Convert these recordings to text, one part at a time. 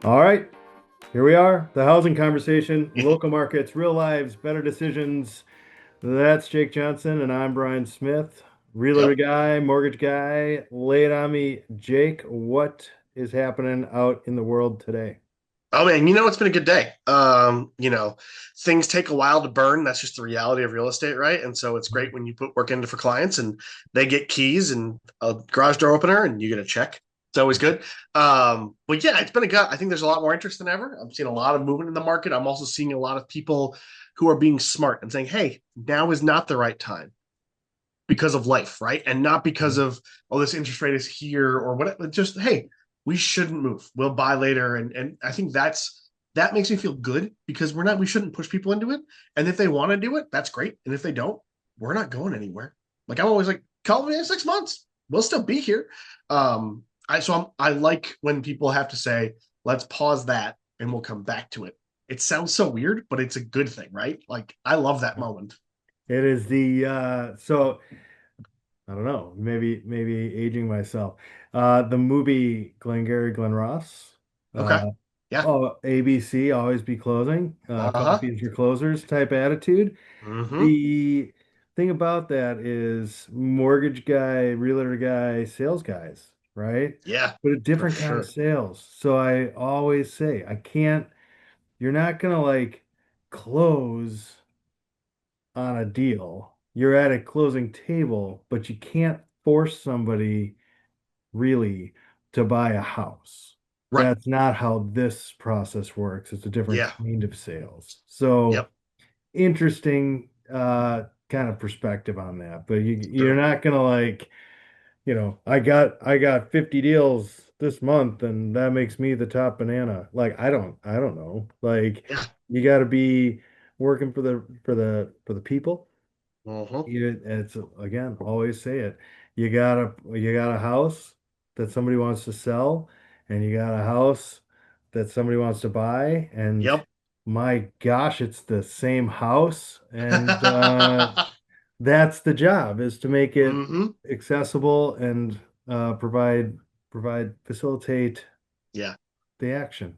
All right, here we are. The housing conversation, local markets, real lives, better decisions. That's Jake Johnson, and I'm Brian Smith, realtor Yep. guy, mortgage guy. Lay it on me, Jake. What is happening out in the world today? Oh man, it's been a good day. Things take a while to burn. That's just the reality of real estate, right? And so it's great when you put work into for clients and they get keys and a garage door opener and you get a check. It's always good. But yeah, it's been a gut. I think there's a lot more interest than ever. I'm seeing a lot of movement in the market. I'm also seeing a lot of people who are being smart and saying, "Hey, now is not the right time because of life, right? And not because of, oh, this interest rate is here or whatever. Just, hey, we shouldn't move. We'll buy later." And I think that makes me feel good because we shouldn't push people into it. And if they want to do it, that's great. And if they don't, we're not going anywhere. Like I'm always like, call me in 6 months. We'll still be here. I like when people have to say, let's pause that and we'll come back to it. It sounds so weird, but it's a good thing, right? Like I love that moment. It is the so I don't know, maybe aging myself. The movie Glengarry Glen Ross. Okay. Uh, Yeah. oh, ABC always be closing. Uh-huh. Coffee is your closers type attitude. Mm-hmm. The thing about that is mortgage guy, realtor guy, sales guys, right? Yeah, But a for different kind of sure. sales. So I always say, you're not gonna like close on a deal. You're at a closing table, but you can't force somebody really to buy a house. Right. That's not how this process works. It's a different Yeah. kind of sales. So Yep. interesting kind of perspective on that. But you're Sure. not gonna like, I got 50 deals this month and that makes me the top banana. Like I don't know. Like Yeah. you gotta be working for the people. Mm-hmm. It's again, always say it. You got a house that somebody wants to sell, and you got a house that somebody wants to buy, and Yep. my gosh, it's the same house, and that's the job is to make it Mm-hmm. accessible and facilitate Yeah. the action.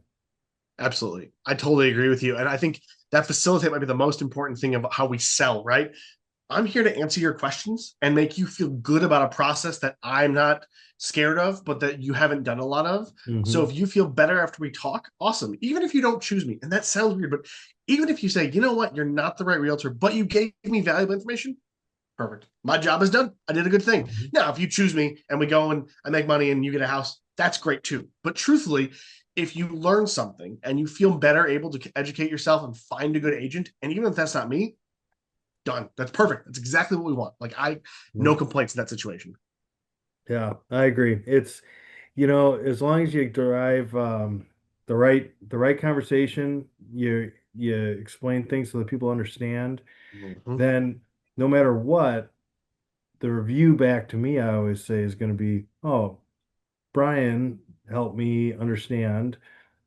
Absolutely. I totally agree with you. And I think that facilitate might be the most important thing of how we sell, right? I'm here to answer your questions and make you feel good about a process that I'm not scared of, but that you haven't done a lot of. So Hmm. if you feel better after we talk, awesome. Even if you don't choose me, and that sounds weird, but even if you say, you know what, you're not the right realtor, but you gave me valuable information, perfect. My job is done. I did a good thing. Now, if you choose me and we go and I make money and you get a house, that's great too. But truthfully, if you learn something and you feel better able to educate yourself and find a good agent, and even if that's not me, done. That's perfect. That's exactly what we want. Like no complaints in that situation. Yeah, I agree. As long as you derive the right conversation, you explain things so that people understand, Mm-hmm. then no matter what, the review back to me, I always say is going to be, oh, Brian helped me understand.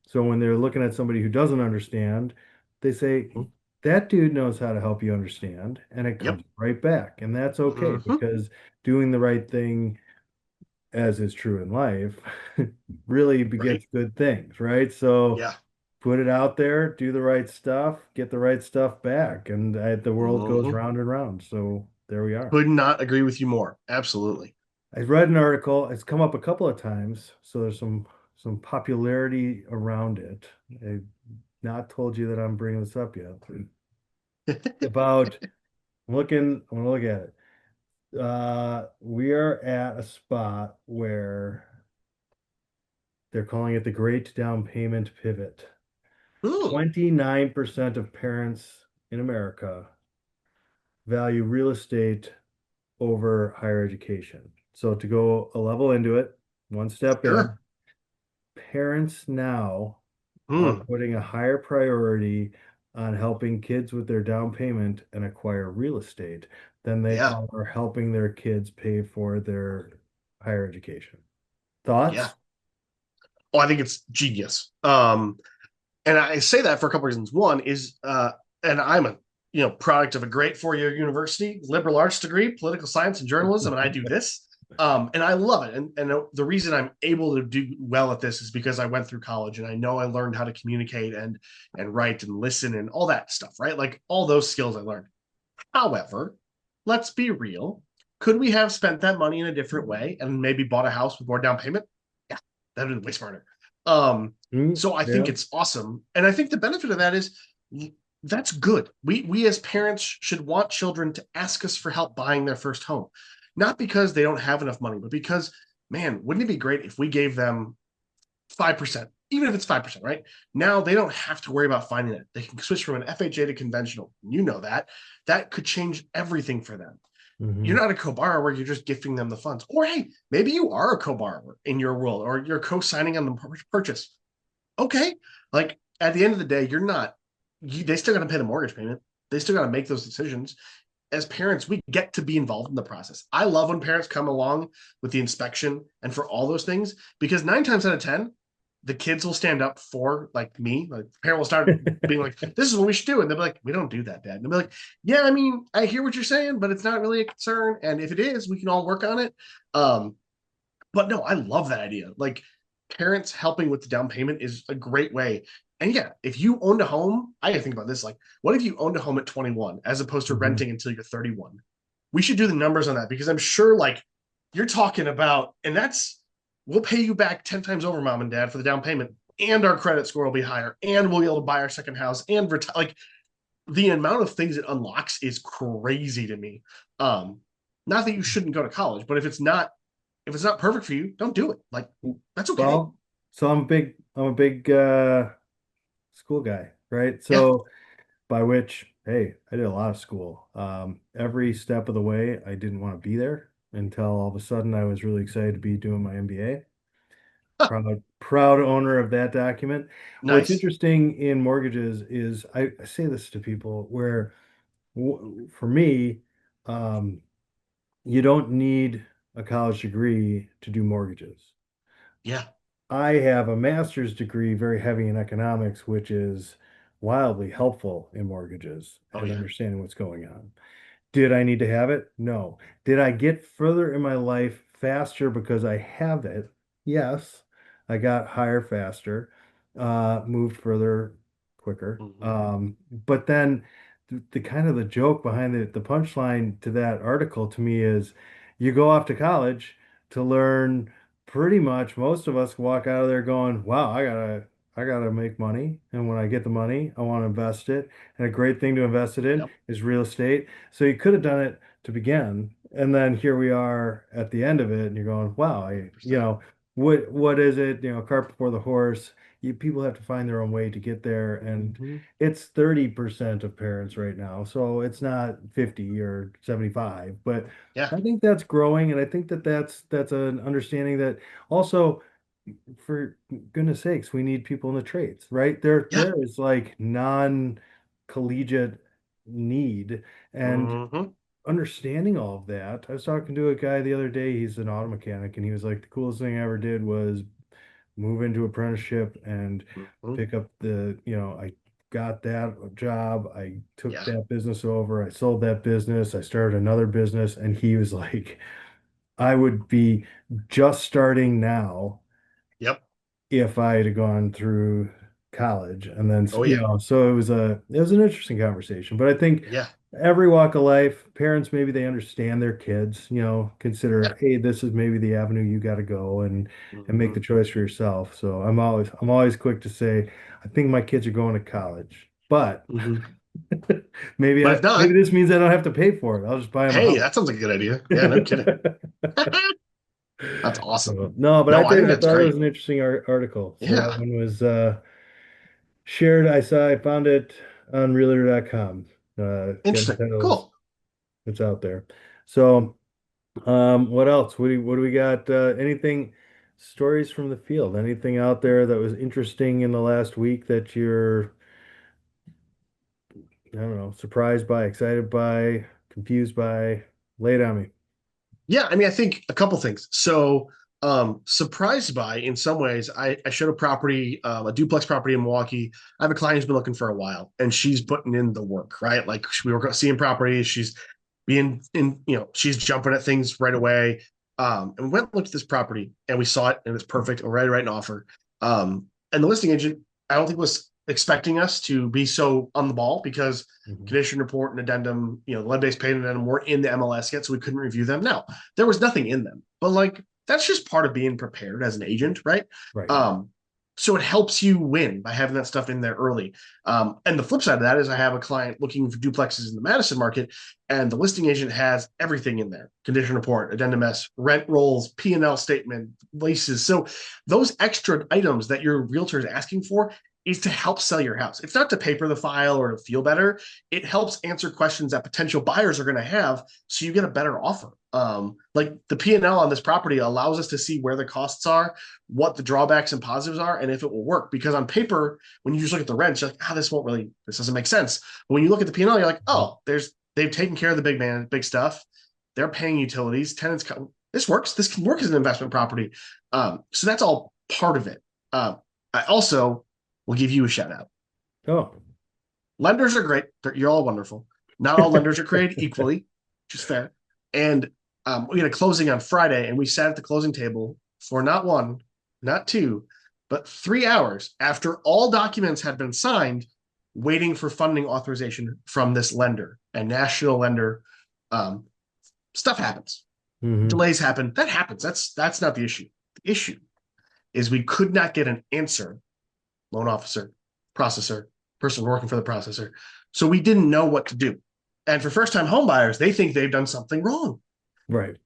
So when they're looking at somebody who doesn't understand, they say, that dude knows how to help you understand, and it comes Yep. right back. And that's okay Mm-hmm. because doing the right thing as is true in life, really Right. begets good things, right? So Yeah. put it out there, do the right stuff, get the right stuff back, and the world goes Mm-hmm. round and round. So there we are. Could not agree with you more. Absolutely. I read an article, it's come up a couple of times, so there's some popularity around it. I've not told you that I'm bringing this up yet. About I'm gonna look at it. We are at a spot where they're calling it the Great Down Payment Pivot. Ooh. 29% of parents in America value real estate over higher education. So to go a level into it, one step in, Sure. parents now are Hmm. putting a higher priority on helping kids with their down payment and acquire real estate than they Yeah. are helping their kids pay for their higher education. Yeah. Thoughts? Oh, I think it's genius. And I say that for a couple reasons. One is, and I'm a product of a great 4-year university, liberal arts degree, political science and journalism, and I do this. And I love it. And the reason I'm able to do well at this is because I went through college and I know I learned how to communicate and write and listen and all that stuff, right? Like all those skills I learned. However, let's be real. Could we have spent that money in a different way and maybe bought a house with more down payment? Yeah, that would have been way smarter. Um, Mm, so I think yeah. it's awesome. And I think the benefit of that is that's good. We as parents should want children to ask us for help buying their first home. Not because they don't have enough money, but because, man, wouldn't it be great if we gave them 5%, even if it's 5%, right? Now they don't have to worry about finding it. They can switch from an FHA to conventional. You know that. That could change everything for them. You're Hmm. not a co-borrower, you're just gifting them the funds. Or hey, maybe you are a co-borrower in your world, or you're co-signing on the purchase. Okay. Like at the end of the day, you're not, they still got to pay the mortgage payment. They still got to make those decisions. As parents, we get to be involved in the process. I love when parents come along with the inspection and for all those things because 9 times out of 10, the kids will stand up for like me. Like the parent will start being like, "This is what we should do," and they'll be like, "We don't do that, Dad." And they'll be like, "Yeah, I mean, I hear what you're saying, but it's not really a concern. And if it is, we can all work on it." Um, but no, I love that idea. Like parents helping with the down payment is a great way. And yeah, if you owned a home, I gotta think about this. Like, what if you owned a home at 21 as opposed to Hmm. renting until you're 31? We should do the numbers on that because I'm sure like you're talking about, and that's we'll pay you back 10 times over, mom and dad, for the down payment, and our credit score will be higher, and we'll be able to buy our second house and retire. Like the amount of things it unlocks is crazy to me. Um, Not that you shouldn't go to college, but if it's not perfect for you, don't do it. Like that's okay. Well, so I'm a big school guy, right? Yeah. So by which, hey, I did a lot of school. Every step of the way, I didn't want to be there until all of a sudden I was really excited to be doing my MBA. Huh, Proud owner of that document. What's nice. interesting in mortgages is I say this to people where for me, um, you don't need a college degree to do mortgages. Yeah. I have a master's degree, very heavy in economics, which is wildly helpful in mortgages Oh and yeah. understanding what's going on. Did I need to have it? No. Did I get further in my life faster because I have it? Yes. I got higher faster, moved further quicker. Mm-hmm. But then the kind of the joke behind the punchline to that article to me is you go off to college to learn pretty much most of us walk out of there going, wow, I gotta make money. And when I get the money, I want to invest it. And a great thing to invest it in Yep. is real estate. So you could have done it to begin, and then here we are at the end of it, and you're going, "Wow, Percent. what is it? Cart before the horse." People have to find their own way to get there, and Mm-hmm. it's 30% of parents right now, so it's not 50 or 75, but Yeah. I think that's growing, and I think that that's an understanding that also, for goodness sakes, we need people in the trades, right? Yeah. There is like non-collegiate need and Mm-hmm. understanding all of that. I was talking to a guy the other day, he's an auto mechanic, and he was like, the coolest thing I ever did was move into apprenticeship and Mm-hmm. pick up I got that job, I took Yeah. that business over, I sold that business, I started another business, and he was like, I would be just starting now Yep. if I had gone through college and then Oh yeah. so it was an interesting conversation, but I think Yeah. every walk of life, parents, maybe they understand their kids, Yeah. consider, hey, this is maybe the avenue you got to go and make Mm-hmm. the choice for yourself. So I'm always quick to say I think my kids are going to college, but Mm-hmm. maybe But I if maybe not, this means I don't have to pay for it. I'll just buy them a hey, house. that sounds like a good idea. Yeah, no kidding. That's awesome. No, but No, I think I that's thought it great. was an interesting article. So that Yeah. one was shared. I found it on realtor.com. Again, the Interesting. titles, Cool. it's out there. So, what else? What do we got? Anything, stories from the field? Anything out there that was interesting in the last week that you're, I don't know, surprised by, excited by, confused by? Lay it on me. Yeah, I mean, I think a couple things. So, surprised by in some ways, I showed a property, a duplex property in Milwaukee. I have a client who's been looking for a while, and she's putting in the work, right? Like we were seeing properties, she's being in, she's jumping at things right away. And we went and looked at this property and we saw it and it was perfect. And we're ready to write an offer. And the listing agent, I don't think was expecting us to be so on the ball because Mhm. condition report and addendum, the lead-based payment addendum weren't in the MLS yet, so we couldn't review them. Now, there was nothing in them, but like that's just part of being prepared as an agent, right? Right. Um, so it helps you win by having that stuff in there early. And the flip side of that is I have a client looking for duplexes in the Madison market, and the listing agent has everything in there: condition report, addendum S, rent rolls, P&L statement, leases. So those extra items that your realtor is asking for is to help sell your house. It's not to paper the file or to feel better. It helps answer questions that potential buyers are going to have, so you get a better offer. Like the P&L on this property allows us to see where the costs are, what the drawbacks and positives are, and if it will work. Because on paper, when you just look at the rents, you're like, this doesn't make sense. But when you look at the P&L, you're like, Mhm. they've taken care of the big stuff. They're paying utilities, tenants come. This works. This can work as an investment property. So that's all part of it. I also will give you a shout out. Oh. Lenders are great. You're all wonderful. Not all lenders are created equally, which is fair. And we had a closing on Friday, and we sat at the closing table for not one, not two, but 3 hours after all documents had been signed, waiting for funding authorization from this lender, a national lender. Um, Stuff happens. Hmm. Delays happen. That happens. That's not the issue. The issue is we could not get an answer, loan officer, processor, person working for the processor. So we didn't know what to do. And for first time home buyers, they think they've done something wrong. Right.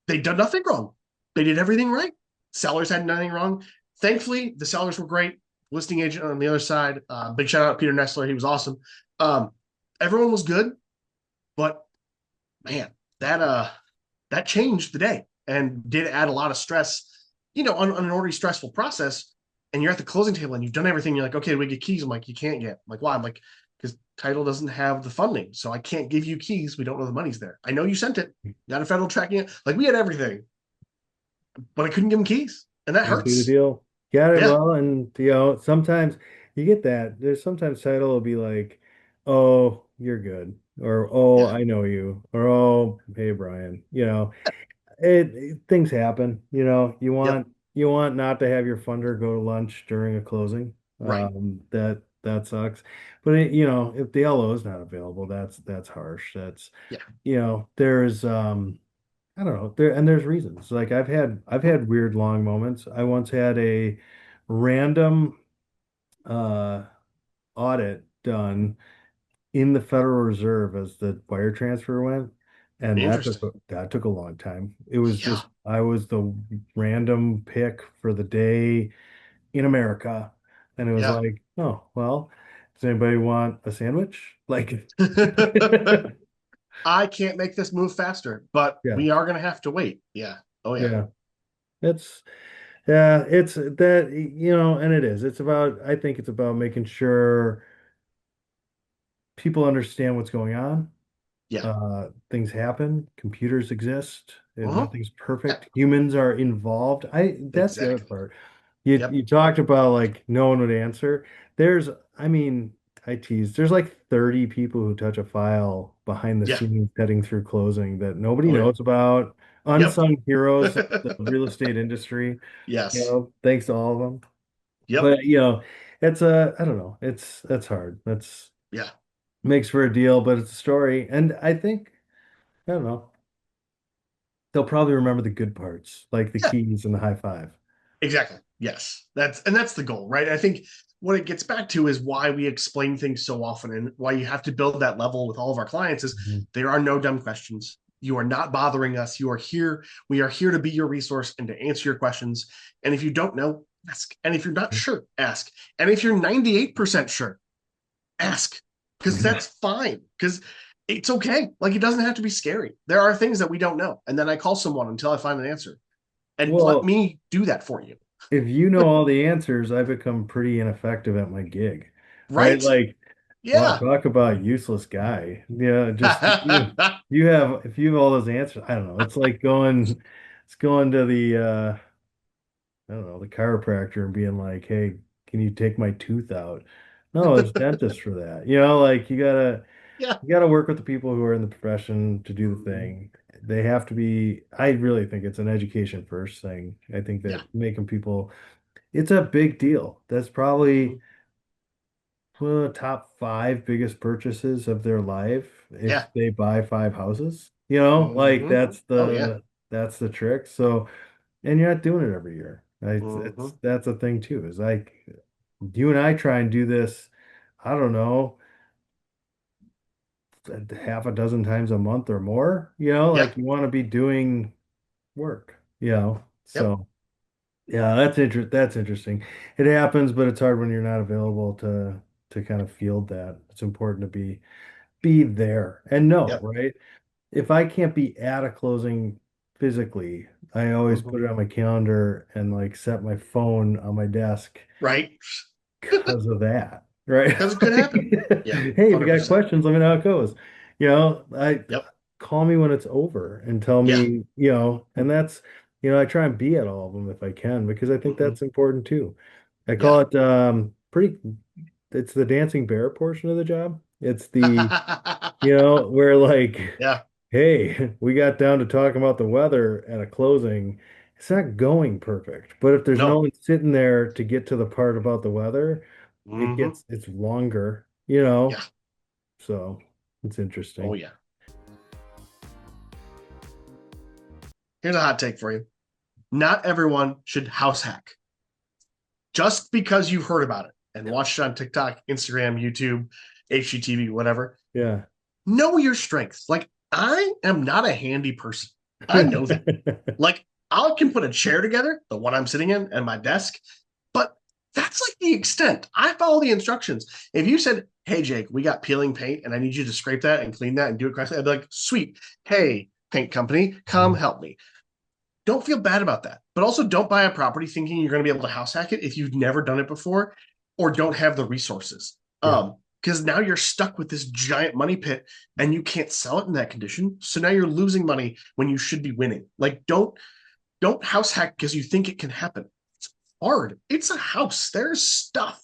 They've done nothing wrong. They did everything right. Sellers had nothing wrong. Thankfully, the sellers were great. Listing agent on the other side, big shout out Peter Nestler. He was awesome. Um, Everyone was good, but man, that that changed the day and did add a lot of stress, on an already stressful process. And you're at the closing table and you've done everything. You're like, okay, we get keys. I'm like, you can't get. I'm like, why? I'm like, because title doesn't have the funding, so I can't give you keys. We don't know the money's there. I know you sent it. Got a federal tracking it. Like we had everything, but I couldn't give him keys, and that Can't do the hurts. deal. Got it. Yeah, Well, and sometimes you get that. There's sometimes title will be like, "Oh, you're good," or "Oh, yeah, I know you," or "Oh, hey, Brian." Things happen. yep, You want not to have your funder go to lunch during a closing. right, That sucks. But if the LO is not available, that's harsh. yeah. There's I don't know. There's reasons. Like I've Mhm. had weird long moments. I once had a random uh audit done in the Federal Reserve as the wire transfer went, and Interesting. that took a long time. It was Yeah, just I was the random pick for the day in America, and it was yeah. like, oh well, does anybody want a sandwich? Like, I can't make this move faster, but yeah, we are going to have to wait. Yeah. Oh yeah. yeah. It's Yeah, it's that, and it is. I think it's about making sure people understand what's going on. Yeah. Things happen, computers exist, and Uh-huh. nothing's Yeah. perfect. Humans are involved. That's the other Exactly. part. You Yep. talked about like no one would answer. There's, I mean, I tease, there's like 30 people who touch a file behind the Yeah. scenes heading through closing that nobody Oh yeah. knows about. Yep. Unsung heroes of the real estate industry, Yes. thanks to all of them. Yep. But I don't know. That's hard. That's Yeah. makes for a deal, but it's a story. And I think, I don't know, they'll probably remember the good parts, like the Yeah. keys and the high five. Exactly. Yes. That's the goal, right? I think what it gets back to is why we explain things so often and why you have to build that level with all of our clients is Mhm. there are no dumb questions. You are not bothering us. You are here. We are here to be your resource and to answer your questions. And if you don't know, ask. And if you're not sure, ask. And if you're 98% sure, ask. Because that's fine. Because it's okay. Like it doesn't have to be scary. There are things that we don't know. And then I call someone until I find an answer. And let Well, me do that for you. if you know all the answers, I become pretty ineffective at my gig, right? Right? Like, wow, Yeah. talk about useless guy. Yeah, just if you have all those answers, I don't know. It's going to the I don't know, the chiropractor and being like, hey, can you take my tooth out? No, there's dentists for that. Like Yeah. you gotta work with the people who are in the profession to do the thing. they have to be, I really think it's an education first thing. I think Yeah. that making people, it's a big deal. That's probably Mhm. top five biggest purchases of their life if Yeah. they buy five houses. You know, like Hmm. Oh yeah. that's the trick. So, and you're not doing it every year. Hmm. That's a thing too. Is like you and I try and do this, I don't know, half a dozen times a month or more. You know, Yeah. like you want to be doing work, you know. Yep. So yeah, that's interesting. It happens, but it's hard when you're not available to kind of field that. It's important to be there and know, Yep. right? If I can't be at a closing physically, I always Hmm. put it on my calendar and like set my phone on my desk Right. because of that, right? Because it could happen. Yeah. Hey, if you got 100%. questions, let me know how it goes. You know, I Yep. call me when it's over and tell Yeah. me, you know, and that's, I try and be at all of them if I can because I think Hmm. that's important too. I call Yeah. it pretty, it's the dancing bear portion of the job. It's the, where like, Yeah. hey, we got down to talking about the weather at a closing. It's not going perfect, but if there's no No. one sitting there to get to the part about the weather, Hmm. it's longer. Yeah. So it's Oh interesting. yeah. Here's a hot take for you. Not everyone should house hack. Just because you've heard about it and watched it on TikTok, Instagram, YouTube, HGTV, whatever. Yeah. Know your strengths. Like, I am not a handy person. I know that. Like, I can put a chair together, the one I'm sitting in, and my desk, but that's like the extent. I follow the instructions. If you said, "Hey, Jake, we got peeling paint, and I need you to scrape that and clean that and do it correctly," I'd be like, "Sweet. Hey, paint company, come help me." Don't feel bad about that. But also don't buy a property thinking you're going to be able to house hack it if you've never done it before or don't have the resources. Yeah. Because now you're stuck with this giant money pit and you can't sell it in that condition. So now you're losing money when you should be winning. Like don't house hack because you think it can happen. It's hard. It's a house. There's stuff.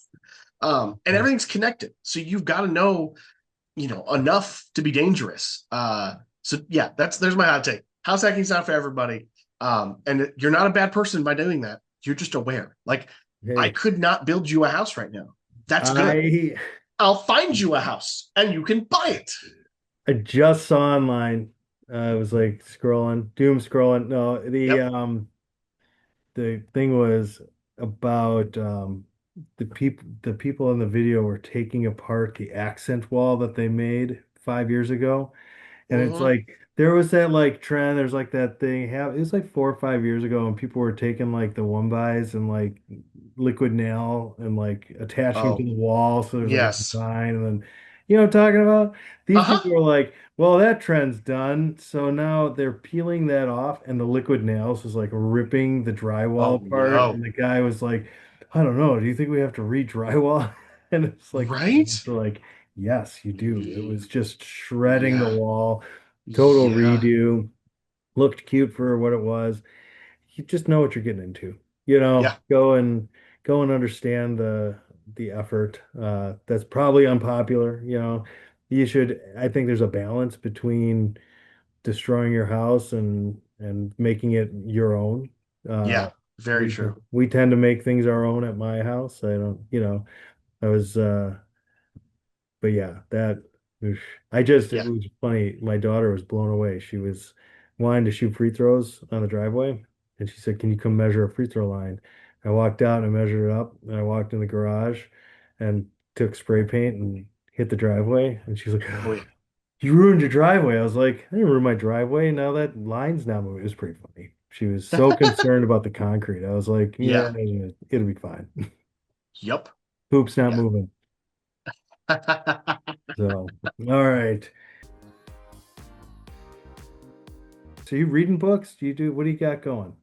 And Yeah. everything's connected. So you've got to know, enough to be dangerous. So yeah, there's my hot take. House hacking's not for everybody. And you're not a bad person by doing that. You're just aware. Like I Hey, could not build you a house right now. That's good. I I'll find you a house and you can buy it. I just saw online. I was like scrolling, doom scrolling. No, Yep. the thing was about the people in the video were taking apart the accent wall that they made 5 years ago. And it's Mm-hmm. like there was that like trend. There's like that thing. It was like 4 or 5 years ago, and people were taking like the one bys and like liquid nail and like attaching to Oh, the wall. So there's like a yes. design, and then what I'm talking about? These Uh-huh. people were like, well, that trend's done. So now they're peeling that off, and the liquid nails is like ripping the drywall Oh apart. And no. the guy was like, I don't know. Do you think we have to re-drywall? And it's like, Right? they're like, yes, you do. It was just shredding the Yeah. wall, total Yeah. redo. Looked cute for what it was. You just know what you're getting into. Yeah. Go and understand the effort. That's probably unpopular. I think there's a balance between destroying your house and making it your own. Uh, Yeah. Very true. we tend to make things our own at my house. I don't, I was but yeah, oof. It Yeah. was funny. My daughter was blown away. She was wanting to shoot free throws on the driveway, and she said, "Can you come measure a free throw line?" I walked out and I measured it up, and I walked in the garage and took spray paint and hit the driveway. And she's like, Oh yeah. "You ruined your driveway." I was like, "I didn't ruin my driveway. Now that line's not moving." It was pretty funny. She was so concerned about the concrete. I was like, "Yeah, Yeah. it'll be fine. Yep. Hoop's not Yeah. moving." So, all right. So you reading books? What do you got going?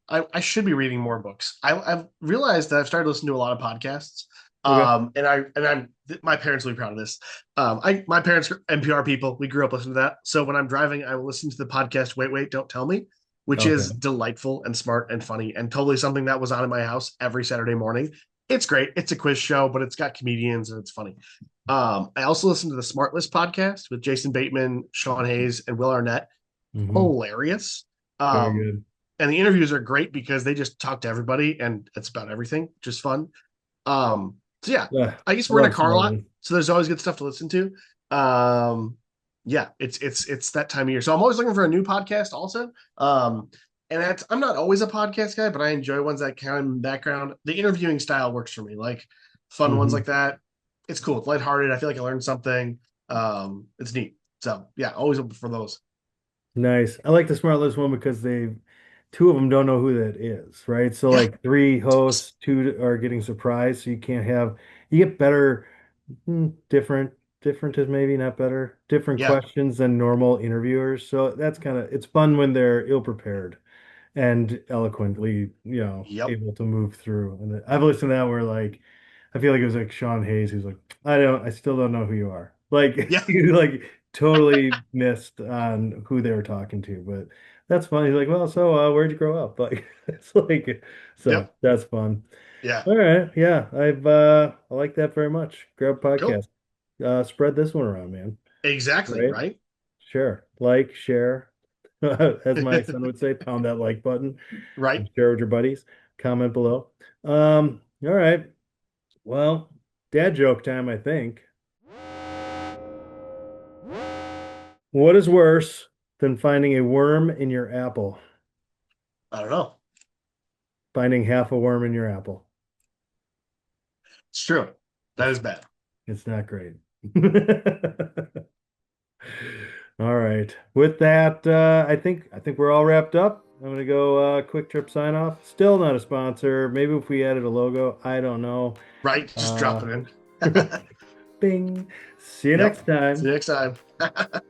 I should be reading more books. I've realized that I've started listening to a lot of podcasts. Okay. And my parents will be proud of this. My parents are NPR people. We grew up listening to that. So when I'm driving, I will listen to the podcast Wait, Wait, Don't Tell Me, which is Okay. delightful and smart and funny and totally something that was on in my house every Saturday morning. It's great. It's a quiz show, but it's got comedians and it's funny. I also listen to the Smart List podcast with Jason Bateman, Sean Hayes, and Will Arnett. Hmm. hilarious. Very Um, good. and the interviews are great because they just talk to everybody and it's about everything, just fun. So yeah, Yeah, I guess I we're in a love car a lot, Smallville. so there's always good stuff to listen to. Um, yeah, it's that time of year, so I'm always looking for a new podcast also. And I'm not always a podcast guy, but I enjoy ones that kind of background. The interviewing style works for me, like fun ones Hmm. like that. It's cool, it's lighthearted. I feel like I learned something. It's neat. So yeah, always open for those. Nice. I like the Smart List one because two of them don't know who that is, right? So Yeah, like three hosts, two are getting surprised, so you get better, different, different is maybe not better, different yeah, questions than normal interviewers. So it's fun when they're ill prepared and eloquently, yep, able to move through. And I've listened to that where like I feel like it was like Sean Hayes who's like, I still don't know who you are. Like yeah, you like totally missed on who they were talking to, but that's funny. He's like, well, so where'd you grow up? Like it's like so yep, that's fun. yeah. All right, yeah, I like that very much. Grab Cool. podcast. Spread this one around, man. Exactly, Right? right? Sure. Like, share. As my son would say, pound that like button Right. and share with your buddies. Comment below. All right. Well, dad joke time, I think. What is worse than finding a worm in your apple? I don't know. Finding half a worm in your apple. It's true. That It's is bad. it's not great. All right. With that, I think we're all wrapped up. I'm gonna go quick trip sign off. Still not a sponsor. Maybe if we added a logo, I don't know. Right? Just drop Uh, it in. Bing. See you Yep. next See you time. next time.